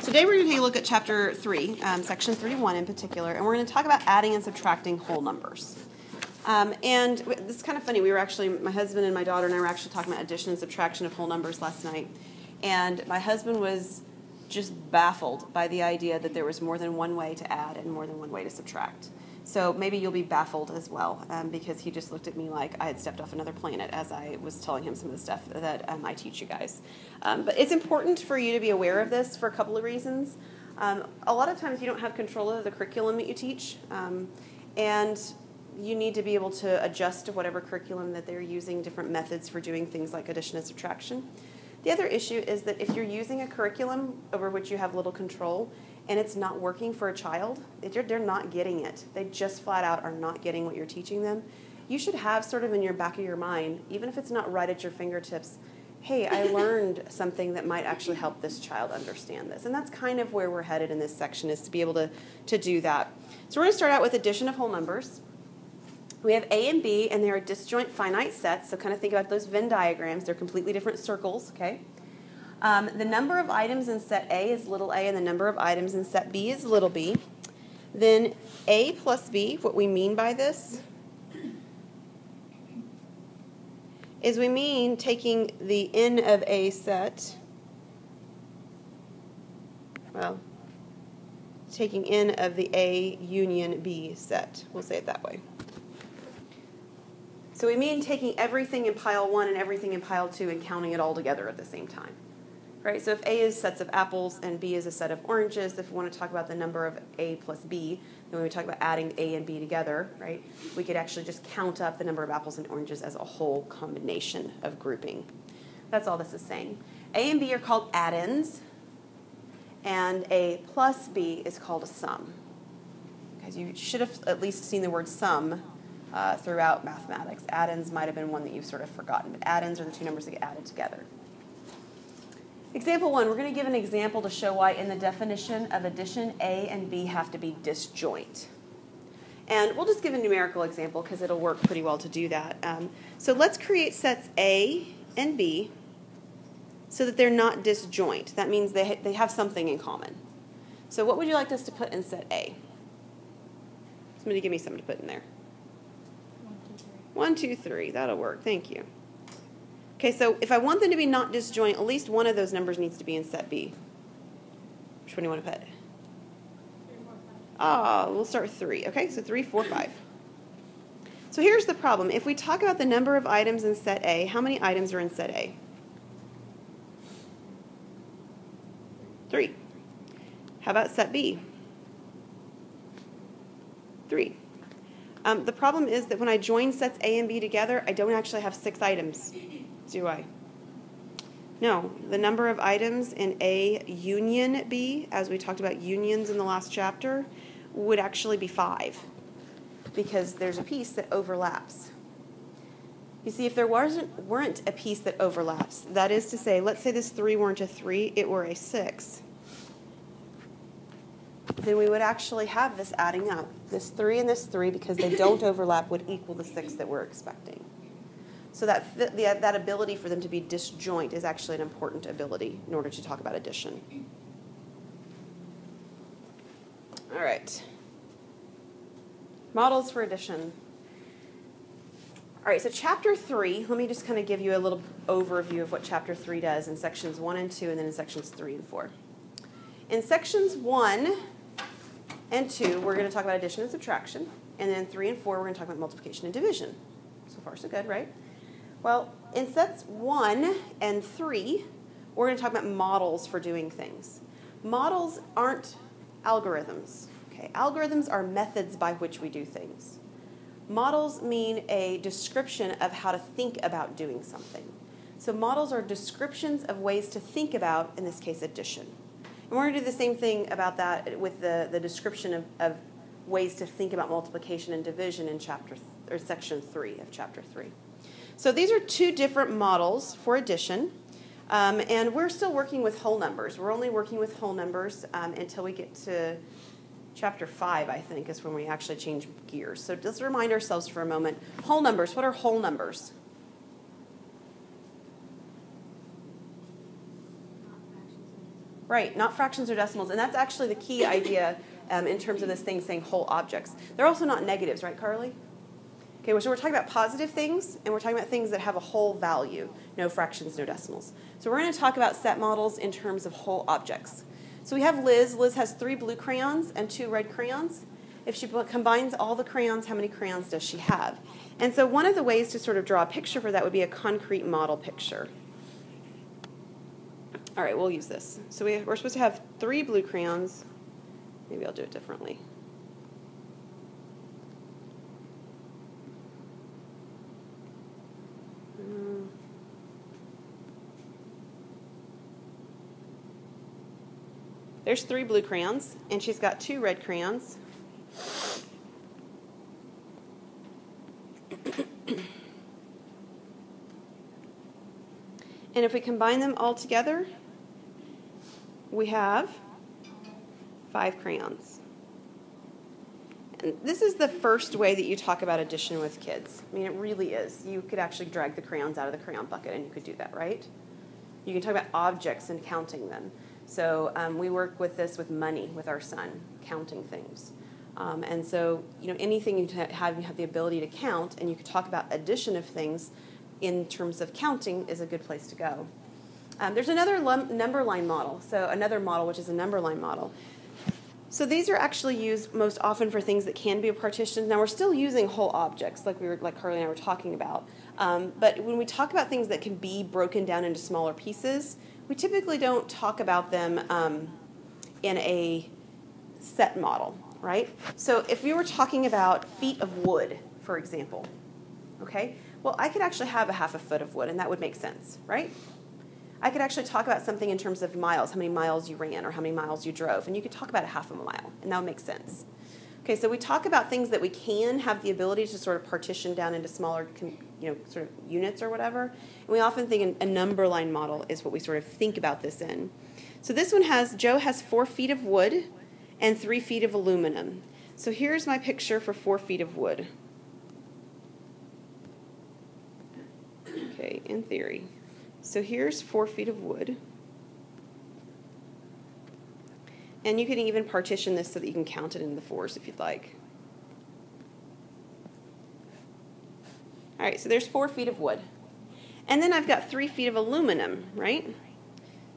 Today we're going to take a look at Chapter 3, Section 31 in particular, and we're going to talk about adding and subtracting whole numbers. And this is kind of funny. My husband and my daughter and I were actually talking about addition and subtraction of whole numbers last night. And my husband was just baffled by the idea that there was more than one way to add and more than one way to subtract. So maybe you'll be baffled as well, because he just looked at me like I had stepped off another planet as I was telling him some of the stuff that I teach you guys. But it's important for you to be aware of this for a couple of reasons. A lot of times you don't have control of the curriculum that you teach, and you need to be able to adjust to whatever curriculum that they're using, different methods for doing things like addition and subtraction. The other issue is that if you're using a curriculum over which you have little control, and it's not working for a child, they're not getting it. They just flat out are not getting what you're teaching them. You should have sort of in your back of your mind, even if it's not right at your fingertips, hey, I learned something that might actually help this child understand this. And that's kind of where we're headed in this section, is to be able to do that. So we're going to start out with addition of whole numbers. We have A and B, and they are disjoint finite sets. So kind of think about those Venn diagrams. They're completely different circles, okay? The number of items in set A is little a, and the number of items in set B is little b. Then A plus B, what we mean by this is we mean taking the n of A set, taking n of the A union B set. We'll say it that way. So we mean taking everything in pile 1 and everything in pile 2 and counting it all together at the same time. Right? So if A is sets of apples and B is a set of oranges, if we want to talk about the number of A plus B, then when we talk about adding A and B together, right, we could actually just count up the number of apples and oranges as a whole combination of grouping. That's all this is saying. A and B are called addins, and A plus B is called a sum. Because you should have at least seen the word sum throughout mathematics. Addins might have been one that you've sort of forgotten, but addins are the two numbers that get added together. Example 1, we're going to give an example to show why in the definition of addition, A and B have to be disjoint. And we'll just give a numerical example because it'll work pretty well to do that. So let's create sets A and B so that they're not disjoint. That means they have something in common. So what would you like us to put in set A? Somebody give me something to put in there. 1, 2, 3. That'll work. Thank you. Okay, so if I want them to be not disjoint, at least one of those numbers needs to be in set B. Which one do you want to put? 3, 4, 5. We'll start with 3. Okay, so 3, 4, 5. So here's the problem. If we talk about the number of items in set A, how many items are in set A? 3. How about set B? 3. The problem is that when I join sets A and B together, I don't actually have 6 items. Do I? No. The number of items in A union B, as we talked about unions in the last chapter, would actually be 5, because there's a piece that overlaps. You see, if there weren't a piece that overlaps, that is to say, let's say this 3 weren't a 3, it were a 6, then we would actually have this adding up. This 3 and this 3, because they don't overlap, would equal the 6 that we're expecting. So that ability for them to be disjoint is actually an important ability in order to talk about addition. All right. Models for addition. All right, so Chapter 3, let me just kind of give you a little overview of what Chapter 3 does in Sections 1 and 2, and then in Sections 3 and 4. In Sections 1 and 2, we're going to talk about addition and subtraction, and then 3 and 4, we're going to talk about multiplication and division. So far, so good, right? Well, in sets 1 and 3, we're going to talk about models for doing things. Models aren't algorithms. Okay? Algorithms are methods by which we do things. Models mean a description of how to think about doing something. So models are descriptions of ways to think about, in this case, addition. And we're going to do the same thing about that with the description of ways to think about multiplication and division in Section 3 of Chapter 3. So these are two different models for addition, and we're still working with whole numbers. We're only working with whole numbers until we get to Chapter 5, I think, is when we actually change gears. So just remind ourselves for a moment, whole numbers, what are whole numbers? Right, not fractions or decimals. And that's actually the key idea in terms of this thing saying whole objects. They're also not negatives, right, Carly? Okay, so we're talking about positive things, and we're talking about things that have a whole value. No fractions, no decimals. So we're going to talk about set models in terms of whole objects. So we have Liz. Liz has 3 blue crayons and 2 red crayons. If she combines all the crayons, how many crayons does she have? And so one of the ways to sort of draw a picture for that would be a concrete model picture. All right, we'll use this. So we're supposed to have 3 blue crayons. Maybe I'll do it differently. There's 3 blue crayons, and she's got 2 red crayons. And if we combine them all together, we have 5 crayons. And this is the first way that you talk about addition with kids. I mean, it really is. You could actually drag the crayons out of the crayon bucket, and you could do that, right? You can talk about objects and counting them. So we work with this with money with our son, counting things. And so, anything you have the ability to count, and you can talk about addition of things in terms of counting is a good place to go. There's another number line model, so another model which is a number line model. So these are actually used most often for things that can be partitioned. Now we're still using whole objects, like Carly and I were talking about. But when we talk about things that can be broken down into smaller pieces, we typically don't talk about them in a set model, right? So if we were talking about feet of wood, for example, okay? Well, I could actually have a half a foot of wood, and that would make sense, right? I could actually talk about something in terms of miles, how many miles you ran or how many miles you drove, and you could talk about a half of a mile, and that would make sense. Okay, so we talk about things that we can have the ability to sort of partition down into smaller, sort of units or whatever. And we often think a number line model is what we sort of think about this in. So this one Joe has 4 feet of wood and 3 feet of aluminum. So here's my picture for 4 feet of wood. Okay, in theory. So here's 4 feet of wood. And you can even partition this so that you can count it in the 4s if you'd like. All right, so there's 4 feet of wood. And then I've got 3 feet of aluminum, right?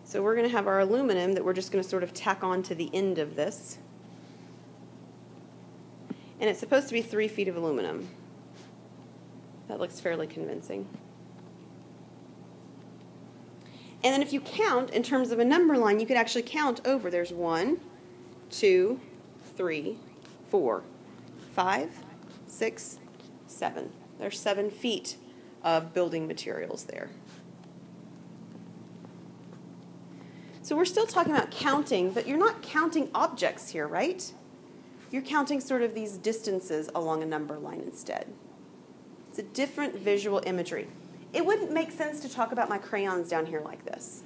So we're going to have our aluminum that we're just going to sort of tack on to the end of this. And it's supposed to be 3 feet of aluminum. That looks fairly convincing. And then if you count in terms of a number line, you could actually count over. There's 1, 2, 3, 4, 5, 6, 7. There's 7 feet of building materials there. So we're still talking about counting, but you're not counting objects here, right? You're counting sort of these distances along a number line instead. It's a different visual imagery. It wouldn't make sense to talk about my crayons down here like this.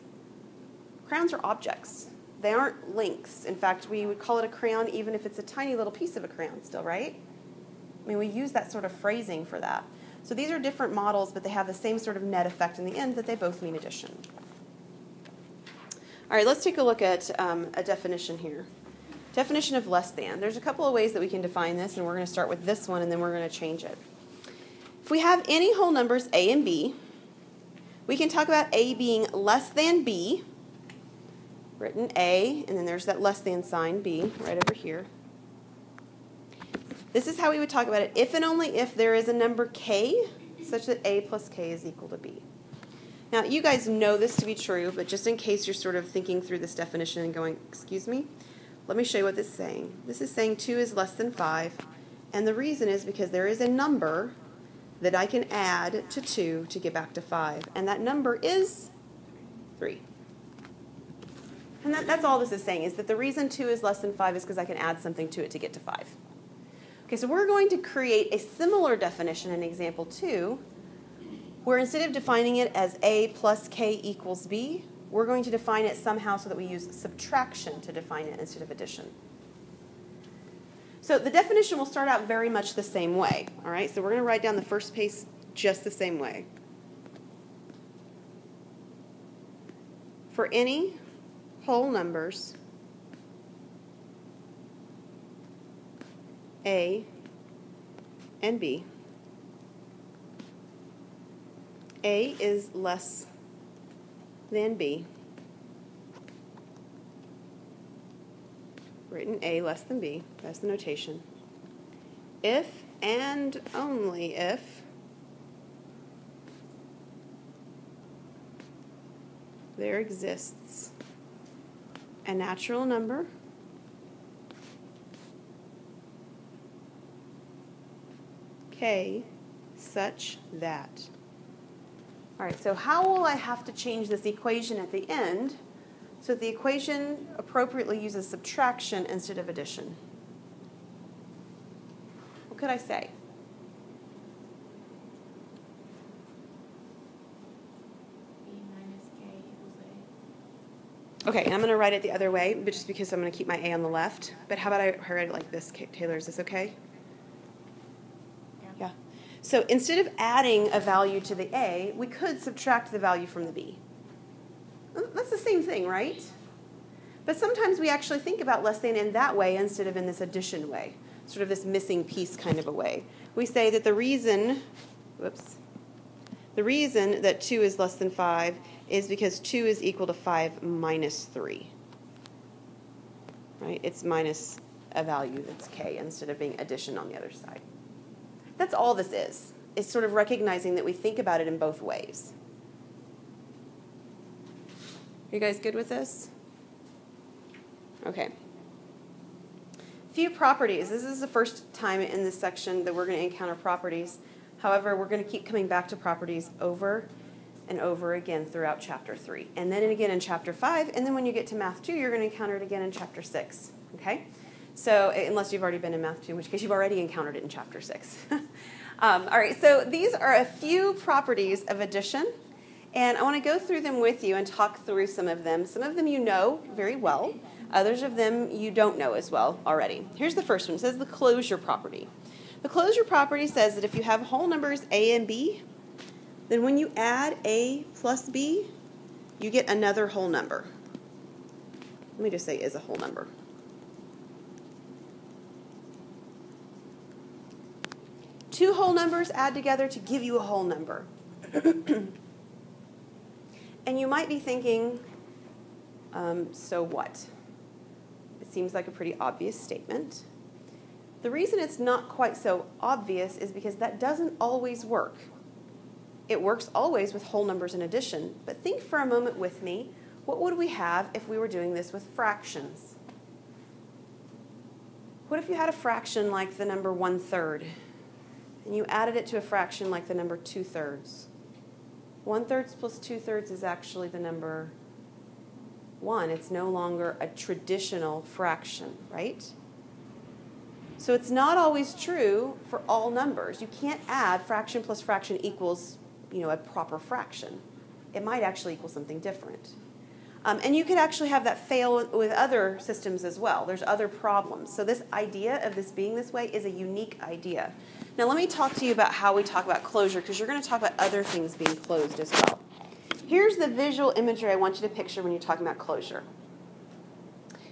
Crayons are objects. They aren't lengths. In fact, we would call it a crayon even if it's a tiny little piece of a crayon still, right? I mean, we use that sort of phrasing for that. So these are different models, but they have the same sort of net effect in the end that they both mean addition. All right, let's take a look at a definition here. Definition of less than. There's a couple of ways that we can define this, and we're going to start with this one, and then we're going to change it. If we have any whole numbers a and b, we can talk about a being less than b, written a, and then there's that less than sign b right over here. This is how we would talk about it if and only if there is a number k such that a plus k is equal to b. Now, you guys know this to be true, but just in case you're sort of thinking through this definition and going, excuse me, let me show you what this is saying. This is saying 2 is less than 5, and the reason is because there is a number that I can add to 2 to get back to 5, and that number is 3. And that's all this is saying, is that the reason 2 is less than 5 is because I can add something to it to get to 5. Okay, so we're going to create a similar definition in example 2, where instead of defining it as a plus k equals b, we're going to define it somehow so that we use subtraction to define it instead of addition. So the definition will start out very much the same way, all right? So we're going to write down the first piece just the same way. For any whole numbers A and B. A is less than B. Written A less than B. That's the notation. If and only if there exists a natural number K such that. All right, so how will I have to change this equation at the end so that the equation appropriately uses subtraction instead of addition? What could I say? Okay, and I'm going to write it the other way, but just because I'm going to keep my A on the left. But how about I write it like this, Taylor? Is this okay? Yeah. So instead of adding a value to the A, we could subtract the value from the B. That's the same thing, right? But sometimes we actually think about less than in that way instead of in this addition way, sort of this missing piece kind of a way. We say that the reason that 2 is less than 5 is because 2 is equal to 5 minus 3. Right? It's minus a value that's K instead of being addition on the other side. That's all this is. It's sort of recognizing that we think about it in both ways. Are you guys good with this? Okay. Few properties. This is the first time in this section that we're going to encounter properties. However, we're going to keep coming back to properties over and over again throughout Chapter 3. And then again in Chapter 5. And then when you get to Math 2, you're going to encounter it again in Chapter 6. Okay? So, unless you've already been in Math 2, in which case you've already encountered it in Chapter 6. All right, so these are a few properties of addition. And I want to go through them with you and talk through some of them. Some of them you know very well. Others of them you don't know as well already. Here's the first one. It says the closure property. The closure property says that if you have whole numbers A and B, then when you add A plus B, you get another whole number. Let me just say is a whole number. Two whole numbers add together to give you a whole number. And you might be thinking, so what? It seems like a pretty obvious statement. The reason it's not quite so obvious is because that doesn't always work. It works always with whole numbers in addition, but think for a moment with me, what would we have if we were doing this with fractions? What if you had a fraction like the number 1/3, and you added it to a fraction like the number 2/3? 1/3 plus 2/3 is actually the number 1. It's no longer a traditional fraction, right? So it's not always true for all numbers. You can't add fraction plus fraction equals, a proper fraction. It might actually equal something different. And you could actually have that fail with other systems as well. There's other problems. So this idea of this being this way is a unique idea. Now let me talk to you about how we talk about closure, because you're going to talk about other things being closed as well. Here's the visual imagery I want you to picture when you're talking about closure.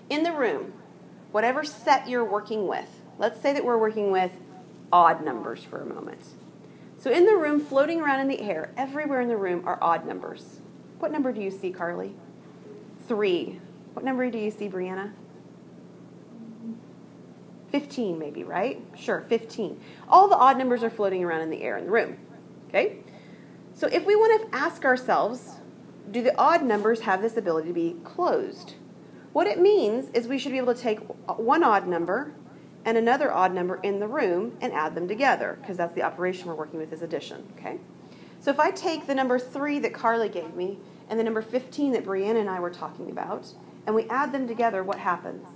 In the room, whatever set you're working with, let's say that we're working with odd numbers for a moment. So in the room, floating around in the air, everywhere in the room are odd numbers. What number do you see, Carly? 3. What number do you see, Brianna? 15 maybe, right? Sure, 15. All the odd numbers are floating around in the air in the room. Okay? So if we want to ask ourselves, do the odd numbers have this ability to be closed? What it means is we should be able to take one odd number and another odd number in the room and add them together, because that's the operation we're working with is addition. Okay? So if I take the number 3 that Carly gave me and the number 15 that Brianna and I were talking about, and we add them together, what happens?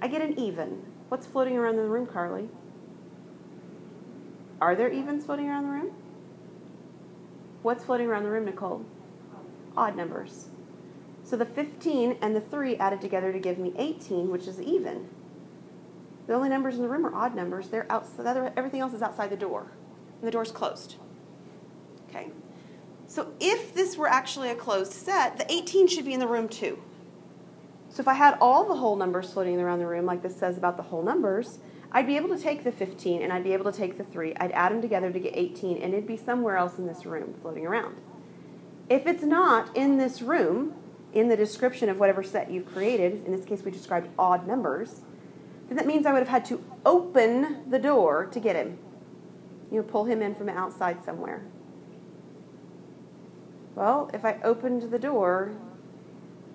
I get an even. What's floating around in the room, Carly? Are there evens floating around the room? What's floating around the room, Nicole? Odd numbers. So the 15 and the 3 added together to give me 18, which is even. The only numbers in the room are odd numbers. They're outside. Everything else is outside the door, and the door's closed. Okay. So if this were actually a closed set, the 18 should be in the room too. So if I had all the whole numbers floating around the room, like this says about the whole numbers, I'd be able to take the 15 and I'd be able to take the 3. I'd add them together to get 18, and it'd be somewhere else in this room floating around. If it's not in this room, in the description of whatever set you've created, in this case we described odd numbers, then that means I would have had to open the door to get him. You know, pull him in from the outside somewhere. Well, if I opened the door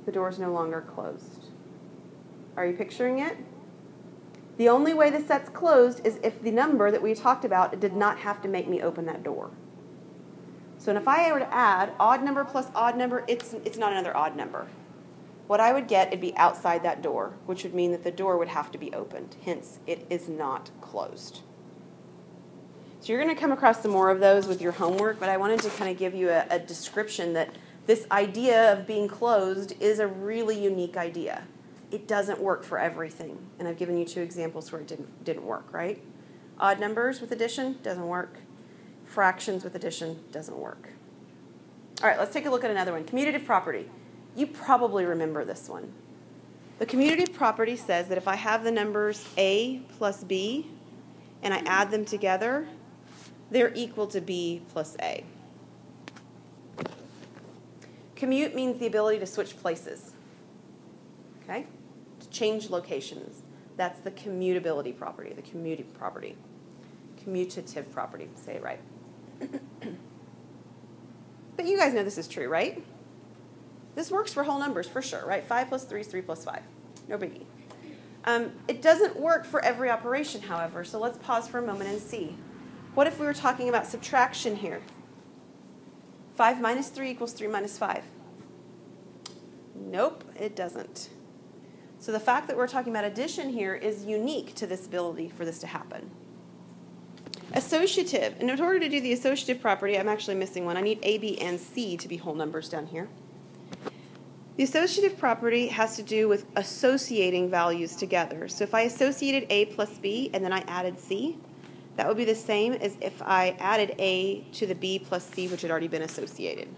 is no longer closed. Are you picturing it? The only way the set's closed is if the number that we talked about did not have to make me open that door. So if I were to add odd number plus odd number, it's not another odd number. What I would get, it'd be outside that door, which would mean that the door would have to be opened. Hence, it is not closed. So you're going to come across some more of those with your homework, but I wanted to kind of give you a description that this idea of being closed is a really unique idea. It doesn't work for everything, and I've given you 2 examples where it didn't work, right? Odd numbers with addition doesn't work. Fractions with addition doesn't work. All right, let's take a look at another one. Commutative property. You probably remember this one. The commutative property says that if I have the numbers a plus b and I add them together, they're equal to b plus a. Commute means the ability to switch places, okay? To change locations. That's the commutability property, the commutative property. Commutative property, say it right. But you guys know this is true, right? This works for whole numbers for sure, right? 5 plus 3 is 3 plus 5. No biggie. It doesn't work for every operation, however, so let's pause for a moment and see. What if we were talking about subtraction here? 5 minus 3 equals 3 minus 5. Nope, it doesn't. So the fact that we're talking about addition here is unique to this ability for this to happen. Associative. And in order to do the associative property, I'm actually missing one. I need A, B, and C to be whole numbers down here. The associative property has to do with associating values together. So if I associated A plus B and then I added C, that would be the same as if I added A to the B plus C, which had already been associated.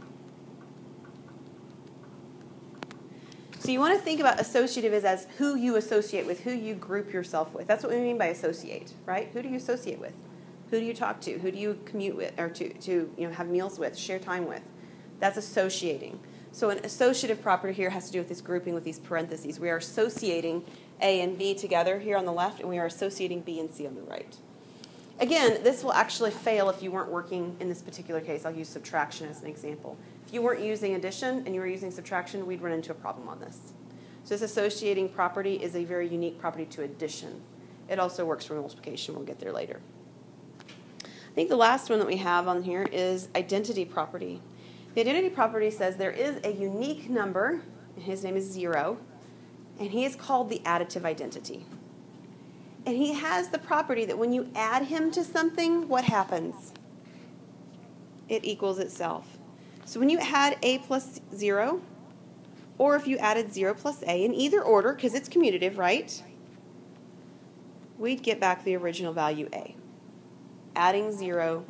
So you want to think about associative as who you associate with, who you group yourself with. That's what we mean by associate, right? Who do you associate with? Who do you talk to? Who do you commute with, or to have meals with, share time with? That's associating. So an associative property here has to do with this grouping with these parentheses. We are associating A and B together here on the left, and we are associating B and C on the right. Again, this will actually fail if you weren't working in this particular case. I'll use subtraction as an example. If you weren't using addition and you were using subtraction, we'd run into a problem on this. So this associating property is a very unique property to addition. It also works for multiplication. We'll get there later. I think the last one that we have on here is identity property. The identity property says there is a unique number, and his name is 0, and he is called the additive identity. And he has the property that when you add him to something, what happens? It equals itself. So when you add A plus 0, or if you added 0 plus A, in either order, because it's commutative, right? We'd get back the original value A. Adding 0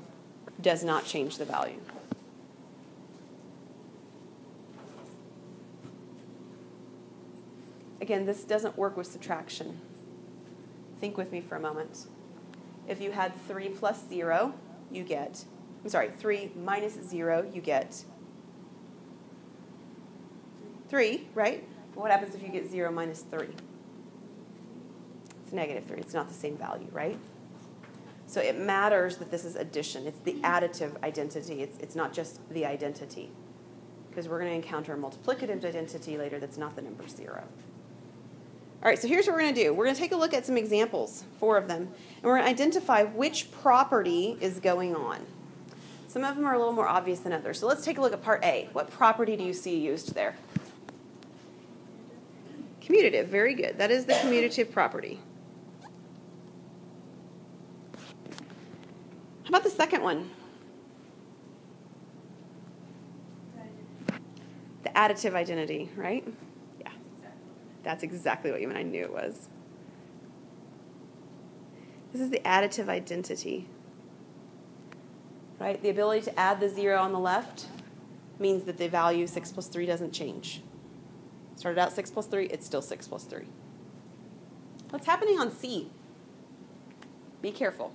does not change the value. Again, this doesn't work with subtraction. Think with me for a moment. If you had 3 plus 0, you get, 3 minus 0, you get 3, right? But what happens if you get 0 minus 3? It's negative 3. It's not the same value, right? So it matters that this is addition. It's the additive identity. It's not just the identity. Because we're going to encounter a multiplicative identity later that's not the number 0. All right, so here's what we're going to do. We're going to take a look at some examples, 4 of them, and we're going to identify which property is going on. Some of them are a little more obvious than others. So let's take a look at part A. What property do you see used there? Commutative, very good. That is the commutative property. How about the second one? The additive identity, right? Yeah. That's exactly what you meant. I knew it was. This is the additive identity. Right? The ability to add the 0 on the left means that the value 6 plus 3 doesn't change. Started out 6 plus 3, it's still 6 plus 3. What's happening on C? Be careful.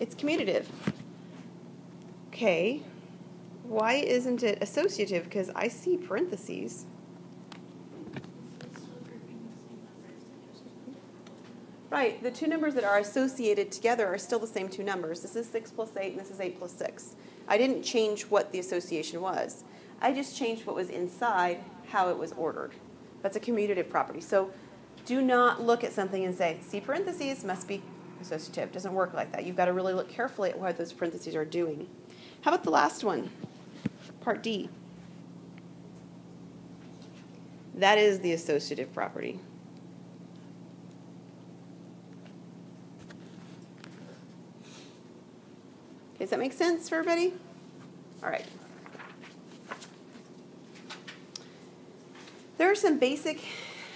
It's commutative. Okay, why isn't it associative? Because I see parentheses. Right, the two numbers that are associated together are still the same two numbers. This is 6 plus 8, and this is 8 plus 6. I didn't change what the association was. I just changed what was inside, how it was ordered. That's a commutative property. So do not look at something and say, see parentheses, must be associative. It doesn't work like that. You've got to really look carefully at what those parentheses are doing. How about the last one, part D? That is the associative property. Does that make sense for everybody? All right. There are some basic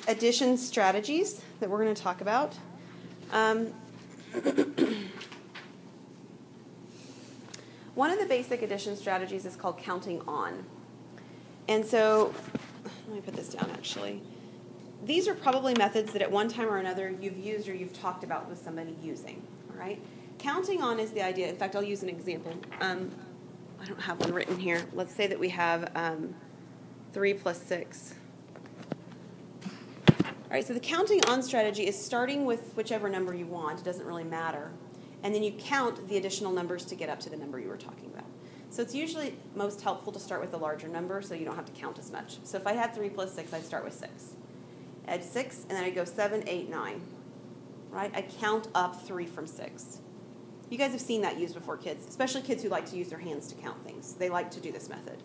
addition strategies that we're going to talk about. One of the basic addition strategies is called counting on. And so, let me put this down actually. These are probably methods that at one time or another you've used or you've talked about with somebody using, all right? Counting on is the idea. In fact, I'll use an example. I don't have one written here. Let's say that we have 3 plus 6. All right, so the counting on strategy is starting with whichever number you want. It doesn't really matter. And then you count the additional numbers to get up to the number you were talking about. So it's usually most helpful to start with a larger number so you don't have to count as much. So if I had 3 plus 6, I'd start with 6. Add 6, and then I'd go 7, 8, 9. Right? I count up 3 from 6. You guys have seen that used before, kids, especially kids who like to use their hands to count things. They like to do this method.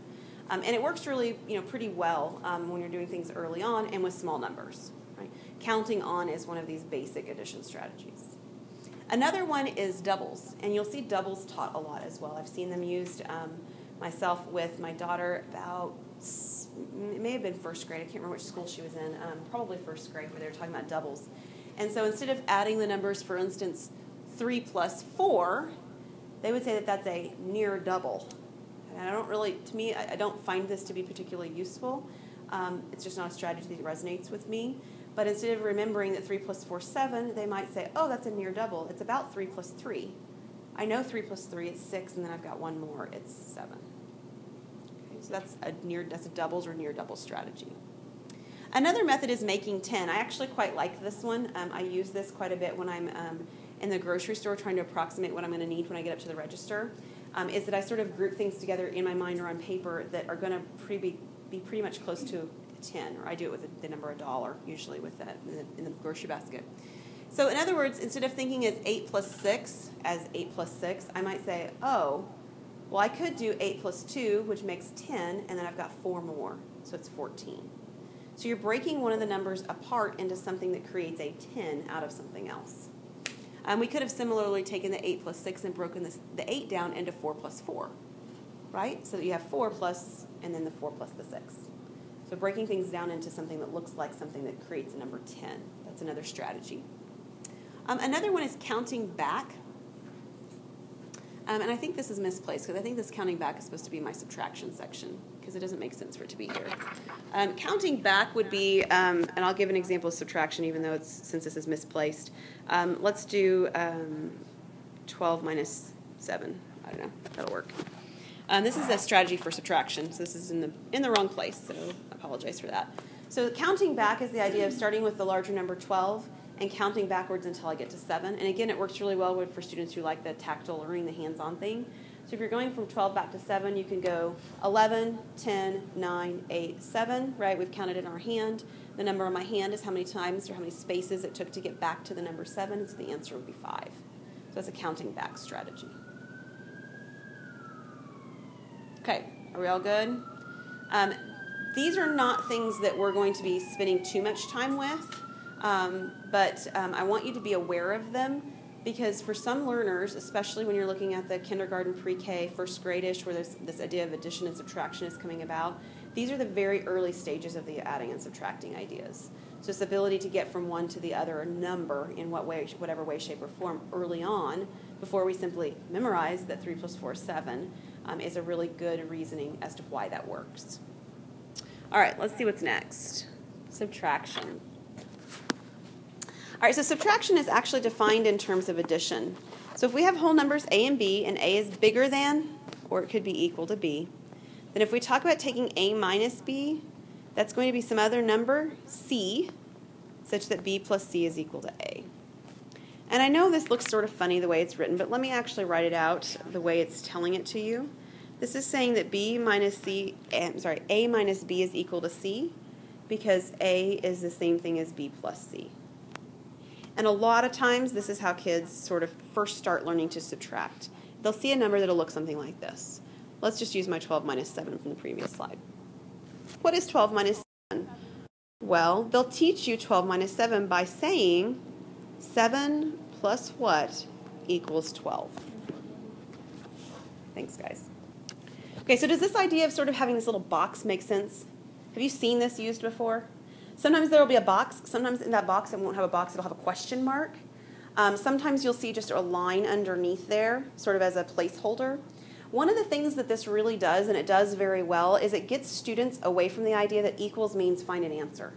And it works really, pretty well when you're doing things early on and with small numbers. Right? Counting on is one of these basic addition strategies. Another one is doubles, and you'll see doubles taught a lot as well. I've seen them used myself with my daughter about, it may have been first grade. I can't remember which school she was in, probably first grade where they were talking about doubles. And so instead of adding the numbers, for instance, 3 plus 4, they would say that that's a near double. And I don't really, to me, I don't find this to be particularly useful. It's just not a strategy that resonates with me. But instead of remembering that 3 plus 4 is 7, they might say, oh, that's a near double. It's about 3 plus 3. I know 3 plus 3 is 6, and then I've got one more. It's 7. Okay, so that's a doubles or near double strategy. Another method is making 10. I actually quite like this one. I use this quite a bit when I'm in the grocery store trying to approximate what I'm going to need when I get up to the register, is that I sort of group things together in my mind or on paper that are going to be pretty much close to 10, or I do it with the number $1 usually with that in the grocery basket. So in other words, instead of thinking as 8 plus 6 as 8 plus 6, I might say, oh, well, I could do 8 plus 2, which makes 10, and then I've got 4 more, so it's 14. So you're breaking one of the numbers apart into something that creates a 10 out of something else. We could have similarly taken the 8 plus 6 and broken the 8 down into 4 plus 4, right? So that you have 4 plus, and then the 4 plus the 6. So breaking things down into something that looks like something that creates a number 10. That's another strategy. Another one is counting back. And I think this is misplaced because I think this counting back is supposed to be my subtraction section because it doesn't make sense for it to be here. Counting back would be, and I'll give an example of subtraction even though since this is misplaced. Let's do 12 minus 7. I don't know. That'll work. This is a strategy for subtraction, so this is in the wrong place, so I apologize for that. So counting back is the idea of starting with the larger number 12 and counting backwards until I get to 7. And again, it works really well for students who like the tactile learning, the hands-on thing. So if you're going from 12 back to 7, you can go 11, 10, 9, 8, 7, right? We've counted in our hand. The number on my hand is how many times or how many spaces it took to get back to the number 7, so the answer would be 5. So that's a counting back strategy. Okay, are we all good? These are not things that we're going to be spending too much time with, but I want you to be aware of them because for some learners, especially when you're looking at the kindergarten, pre-K, first grade-ish, where this idea of addition and subtraction is coming about, These are the very early stages of the adding and subtracting ideas. So this ability to get from one to the other a number in whatever way, shape, or form early on, before we simply memorize that 3 plus 4 is 7, is a really good reasoning as to why that works. All right, let's see what's next. Subtraction. All right, so subtraction is actually defined in terms of addition. So if we have whole numbers a and b, and a is bigger than, or it could be equal to b, then if we talk about taking a minus b, that's going to be some other number, c, such that b plus c is equal to a. And I know this looks sort of funny the way it's written, but let me actually write it out the way it's telling it to you. This is saying that a minus b is equal to c, because a is the same thing as b plus c. And a lot of times, this is how kids sort of first start learning to subtract. They'll see a number that'll look something like this. Let's just use my 12 minus 7 from the previous slide. What is 12 minus 7? Well, they'll teach you 12 minus 7 by saying 7 plus what equals 12. Thanks, guys. Okay, so does this idea of sort of having this little box make sense? Have you seen this used before? Sometimes there will be a box. Sometimes in that box it won't have a box. It'll have a question mark. Sometimes you'll see just a line underneath there, sort of as a placeholder. One of the things that this really does, and it does very well, is it gets students away from the idea that equals means find an answer.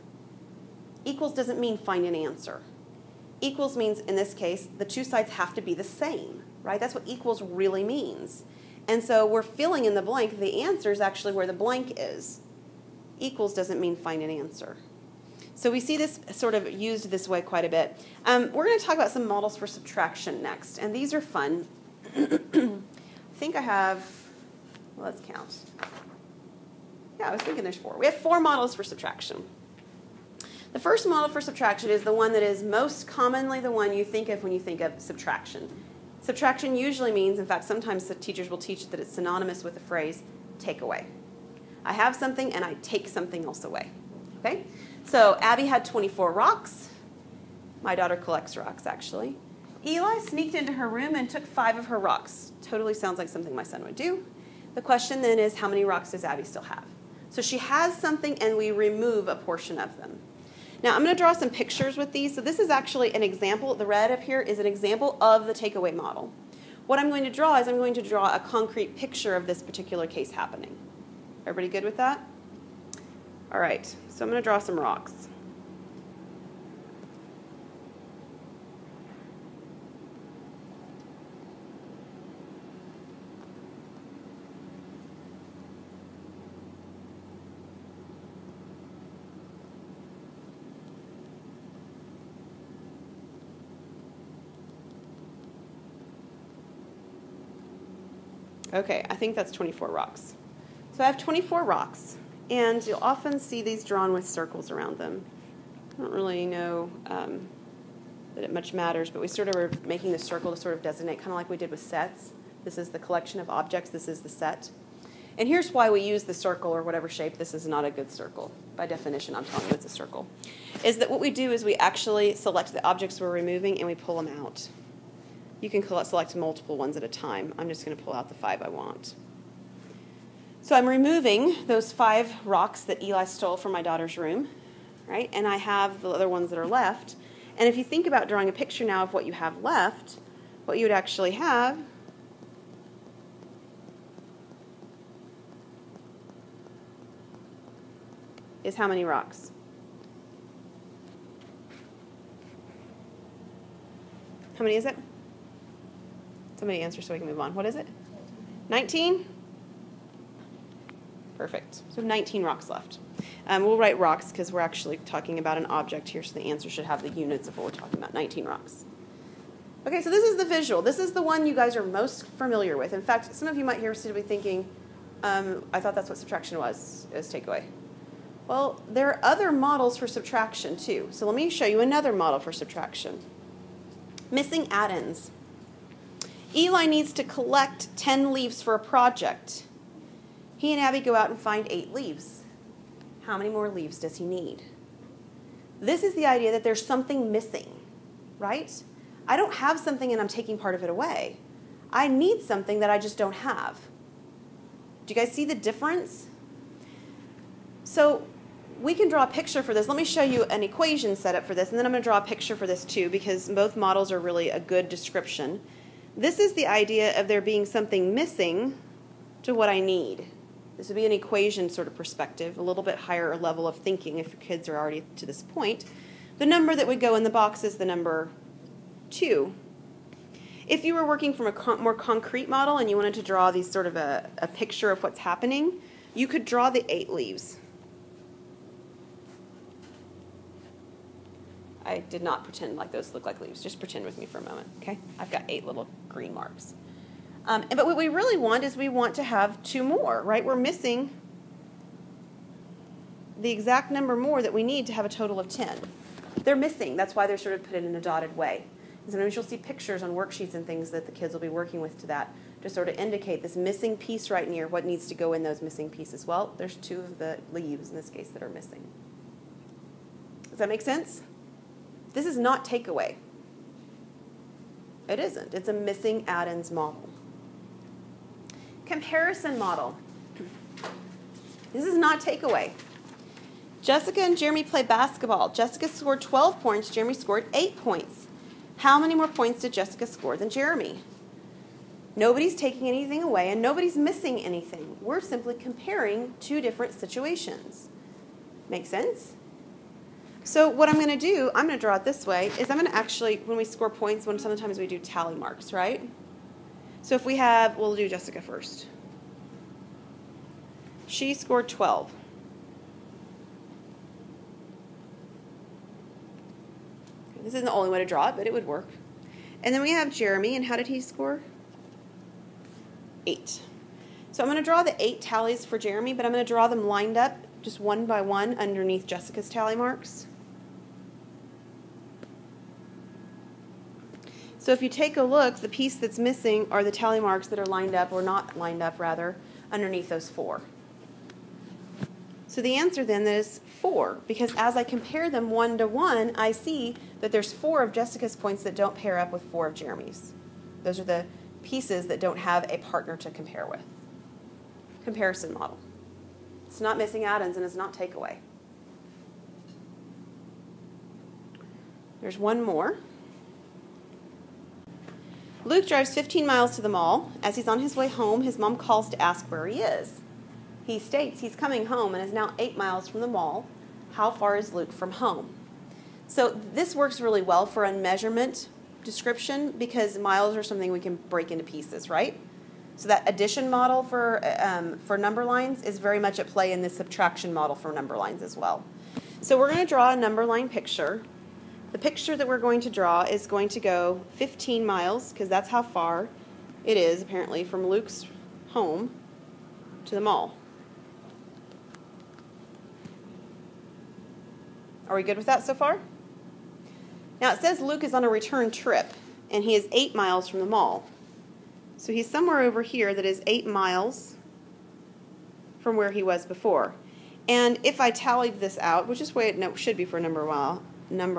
Equals doesn't mean find an answer. Equals means, in this case, the two sides have to be the same, right? That's what equals really means. And so we're filling in the blank. The answer is actually where the blank is. Equals doesn't mean find an answer. So we see this sort of used this way quite a bit. We're going to talk about some models for subtraction next, and these are fun. I think I have, well, let's count. Yeah, I was thinking there's 4. We have 4 models for subtraction. The first model for subtraction is the one that is most commonly the one you think of when you think of subtraction. Subtraction usually means, in fact, sometimes the teachers will teach that it's synonymous with the phrase take away. I have something and I take something else away. Okay? So Abby had 24 rocks. My daughter collects rocks, actually. Eli sneaked into her room and took 5 of her rocks. Totally sounds like something my son would do. The question then is, how many rocks does Abby still have? So she has something and we remove a portion of them. Now I'm going to draw some pictures with these. So this is actually an example. The red up here is an example of the takeaway model. What I'm going to draw is I'm going to draw a concrete picture of this particular case happening. Everybody good with that? All right, so I'm going to draw some rocks. Okay, I think that's 24 rocks. So I have 24 rocks, and you'll often see these drawn with circles around them. I don't really know that it much matters, but we sort of are making the circle to sort of designate, kind of like we did with sets. This is the collection of objects, this is the set. And here's why we use the circle or whatever shape. This is not a good circle. By definition, I'm telling you it's a circle. Is that what we do is we actually select the objects we're removing and we pull them out. You can select multiple ones at a time. I'm just going to pull out the 5 I want. So I'm removing those 5 rocks that Eli stole from my daughter's room, right? And I have the other ones that are left. And if you think about drawing a picture now of what you have left, what you would actually have is how many rocks? How many is it? Somebody answer so we can move on. What is it? 19? Perfect. So 19 rocks left. We'll write rocks because we're actually talking about an object here, so the answer should have the units of what we're talking about, 19 rocks. Okay, so this is the visual. This is the one you guys are most familiar with. In fact, some of you might hear us be thinking, I thought that's what subtraction was takeaway. Well, there are other models for subtraction too. So let me show you another model for subtraction. Missing addends. Eli needs to collect 10 leaves for a project. He and Abby go out and find 8 leaves. How many more leaves does he need? This is the idea that there's something missing, right? I don't have something and I'm taking part of it away. I need something that I just don't have. Do you guys see the difference? So we can draw a picture for this. Let me show you an equation set up for this, and then I'm going to draw a picture for this too, because both models are really a good description. This is the idea of there being something missing to what I need. This would be an equation sort of perspective, a little bit higher level of thinking if your kids are already to this point. The number that would go in the box is the number 2. If you were working from a more concrete model and you wanted to draw these sort of a picture of what's happening, you could draw the 8 leaves. I did not pretend like those look like leaves. Just pretend with me for a moment, okay? I've got 8 little green marks. But what we really want is we want to have 2 more, right? We're missing the exact number more that we need to have a total of 10. They're missing. That's why they're sort of put in a dotted way. And sometimes you'll see pictures on worksheets and things that the kids will be working with to that to sort of indicate this missing piece right near what needs to go in those missing pieces. Well, there's 2 of the leaves in this case that are missing. Does that make sense? This is not takeaway. It isn't. It's a missing Addins model. Comparison model. This is not takeaway. Jessica and Jeremy play basketball. Jessica scored 12 points. Jeremy scored 8 points. How many more points did Jessica score than Jeremy? Nobody's taking anything away and nobody's missing anything. We're simply comparing 2 different situations. Make sense? So what I'm going to do, I'm going to draw it this way, is I'm going to actually, when we score points, sometimes we do tally marks, right? So if we have, we'll do Jessica first. She scored 12. This isn't the only way to draw it, but it would work. And then we have Jeremy, and how did he score? 8. So I'm going to draw the 8 tallies for Jeremy, but I'm going to draw them lined up just one by one underneath Jessica's tally marks. So if you take a look, the piece that's missing are the tally marks that are lined up, or not lined up rather, underneath those 4. So the answer then is 4, because as I compare them 1 to 1, I see that there's 4 of Jessica's points that don't pair up with 4 of Jeremy's. Those are the pieces that don't have a partner to compare with. Comparison model. It's not missing Addins and it's not takeaway. There's one more. Luke drives 15 miles to the mall. As he's on his way home, his mom calls to ask where he is. He states he's coming home and is now 8 miles from the mall. How far is Luke from home? So this works really well for a measurement description because miles are something we can break into pieces, right? So that addition model for number lines is very much at play in the subtraction model for number lines as well. So we're going to draw a number line picture. The picture that we're going to draw is going to go 15 miles because that's how far it is apparently from Luke's home to the mall. Are we good with that so far? Now it says Luke is on a return trip and he is 8 miles from the mall. So he's somewhere over here that is 8 miles from where he was before. And if I tallied this out, which is the way it should be for a number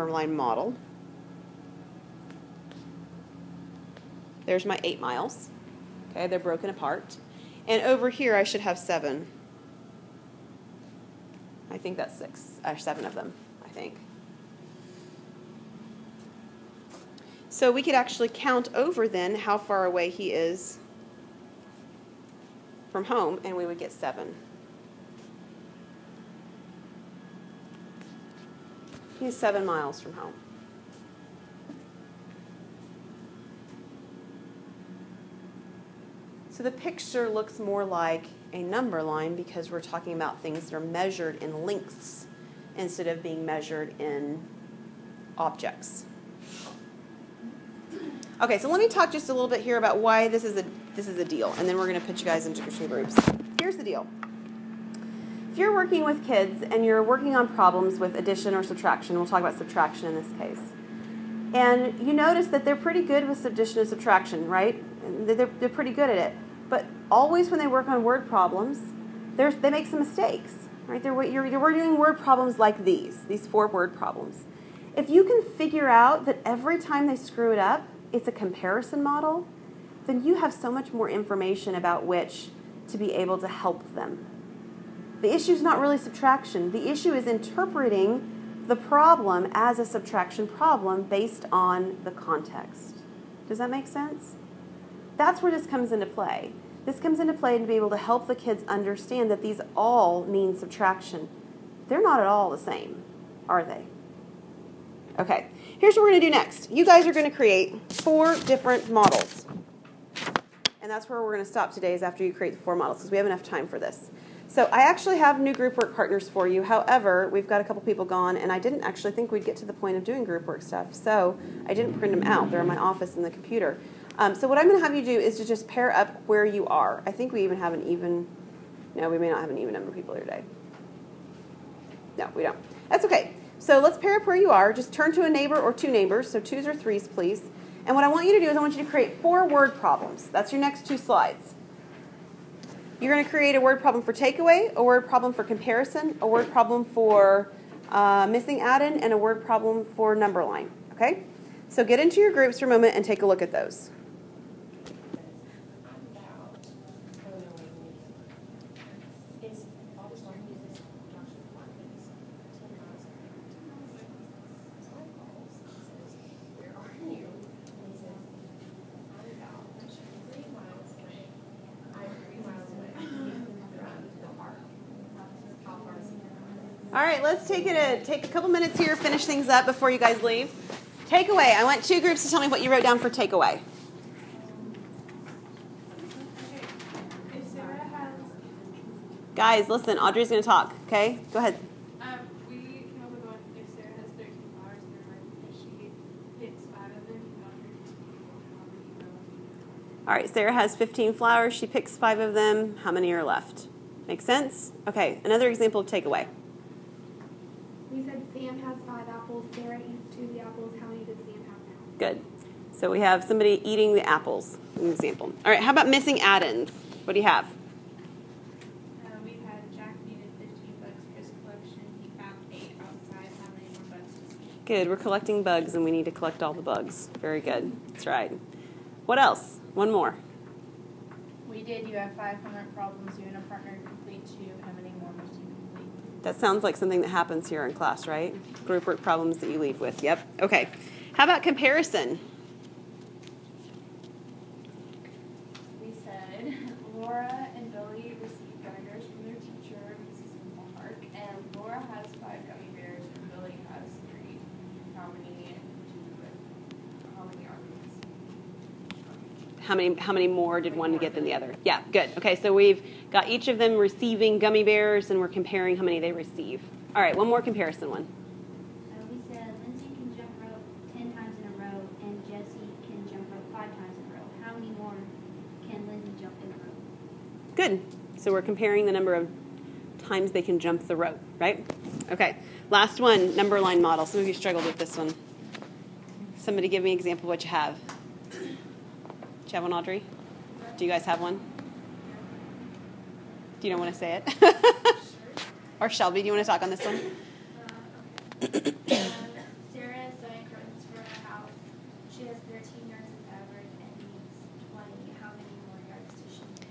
line model, there's my 8 miles. Okay, they're broken apart. And over here I should have 7. I think that's 7 of them, I think. So we could actually count over then how far away he is from home, and we would get 7. He's 7 miles from home. So the picture looks more like a number line because we're talking about things that are measured in lengths instead of being measured in objects. Okay, so let me talk just a little bit here about why this is a deal, and then we're going to put you guys into some groups. Here's the deal. If you're working with kids and you're working on problems with addition or subtraction, we'll talk about subtraction in this case, and you notice that they're pretty good with addition and subtraction, right? They're pretty good at it. But always when they work on word problems, they make some mistakes, right? You're doing word problems like these 4 word problems. If you can figure out that every time they screw it up, it's a comparison model, then you have so much more information about which to be able to help them. The issue is not really subtraction. The issue is interpreting the problem as a subtraction problem based on the context. Does that make sense? That's where this comes into play. This comes into play to be able to help the kids understand that these all mean subtraction. They're not at all the same, are they? Okay, here's what we're going to do next. You guys are going to create 4 different models. And that's where we're going to stop today, is after you create the 4 models, because we have enough time for this. So I actually have new group work partners for you. However, we've got a couple people gone, and I didn't actually think we'd get to the point of doing group work stuff. So I didn't print them out. They're in my office in the computer. So what I'm going to have you do is to just pair up where you are. I think we even have an even, no, we may not have an even number of people here today. No, we don't. That's okay. So let's pair up where you are. Just turn to a neighbor or 2 neighbors, so 2s or 3s, please. And what I want you to do is I want you to create 4 word problems. That's your next 2 slides. You're going to create a word problem for takeaway, a word problem for comparison, a word problem for missing add-in, and a word problem for number line. Okay? So get into your groups for a moment and take a look at those. All right, let's take a couple minutes here, finish things up before you guys leave. Takeaway. I want 2 groups to tell me what you wrote down for takeaway. Guys, listen, Audrey's going to talk, okay? Go ahead. We came up with one. If Sarah has 13 flowers in her garden, if she picks 5 of them, All right, Sarah has 15 flowers. She picks 5 of them. How many are left? Make sense? Okay, another example of takeaway. We said Sam has 5 apples. Sarah eats 2 of the apples. How many does Sam have now? Good. So we have somebody eating the apples, an example. All right, how about missing add-ins? What do you have? we had Jack needed $15 for his collection. He found 8 outside. How many more bugs does he need? Good. We're collecting bugs, and we need to collect all the bugs. Very good. That's right. What else? One more. You have 500 problems. You and a partner complete 2. How many more must you complete? That sounds like something that happens here in class, right? Group work problems that you leave with. Yep. Okay. How about comparison? We said Laura and Billy received gummy bears from their teacher, Mrs. Mark, and Laura has 5 gummy bears and Billy has 3. How many are these? How many more did one get than the other? Yeah, good. Okay, so we've got each of them receiving gummy bears, and we're comparing how many they receive. All right, one more comparison one. We said Lindsay can jump rope 10 times in a row, and Jessie can jump rope 5 times in a row. How many more can Lindsay jump in a row? Good. So we're comparing the number of times they can jump the rope, right? Okay, last one, number line model. Some of you struggled with this one. Somebody give me an example of what you have. Do you have one, Audrey? Do you guys have one? Do you don't want to say it? Sure. Or Shelby, do you want to talk on this one? Sarah is sewing curtains for her house. She has 13 yards of fabric and needs 20. How many more yards does she need?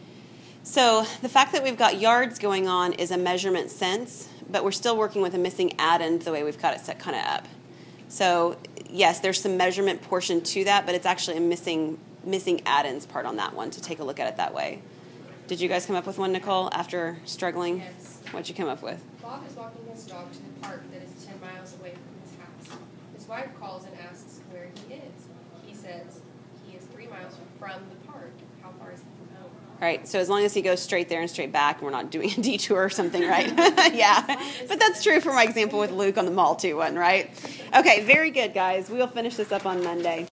So the fact that we've got yards going on is a measurement sense, but we're still working with a missing add-in the way we've got it set kind of up. So yes, there's some measurement portion to that, but it's actually a missing add-ins part on that one to take a look at it that way. Did you guys come up with one, Nicole, after struggling? Yes. What'd you come up with? Bob is walking his dog to the park that is 10 miles away from his house. His wife calls and asks where he is. He says he is 3 miles from the park. How far is he from home? All right, so as long as he goes straight there and straight back, we're not doing a detour or something, right? Yeah, but that's true for my example with Luke on the mall 2 one, right? Okay, very good, guys. We'll finish this up on Monday.